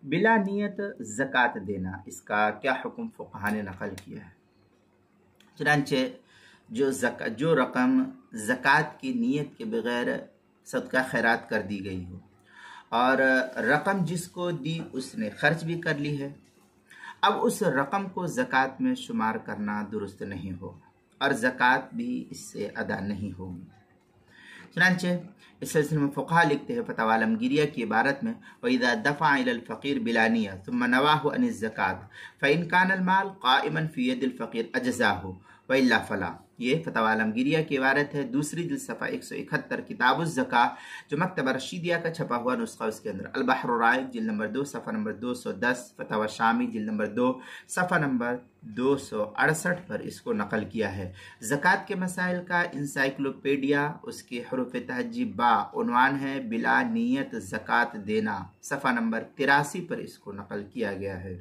بلا نیت زکوٰۃ دینا، اس کا کیا حکم فقہا نے نقل کیا ہے؟ چنانچہ جو رقم زکوٰۃ کی نیت کے بغیر صدقہ خیرات کر دی گئی ہو اور رقم جس کو دی اس نے خرچ بھی کر لی ہے، اب اس رقم کو زکوٰۃ میں شمار کرنا درست نہیں ہوگا اور زکوٰۃ بھی اس سے ادا نہیں ہوگی۔ چنانچہ اس سلسلے میں فقہا لکھتے ہیں فتاوی عالمگیریہ کی عبارت میں وَإِذَا دَفَعَ إِلَى الْفَقِيرِ بِلَا نِيَّةٍ ثُمَّ نَوَاهُ عَنِ الزَّكَاةِ فَإِنْ كَانَ الْمَالُ قَائِمًا فِي يَدِ الْفَقِيرِ أَجْزَاهُ وَإِلَّا فَلَا۔ یہ فتاوی عالمگیریہ کی عبارت ہے، دوسری جلد صفحہ 171 کتاب الزکاة، جو مکتبہ رشیدیہ کا چھپا ہوا نسخہ اس کے اندر، البحر الرائق جلد نمبر 2 صفحہ نمبر 210، فتاوی شامی جلد نمبر 2 صفحہ نمبر 268 پر اس کو نقل کیا ہے۔ زکوٰۃ کے مسائل کا انسائکلوپیڈیا، اس کے حروف تہجی با، عنوان ہے بلا نیت زکوٰۃ دینا، صفحہ نمبر 83 پر اس کو نقل کیا گیا ہے۔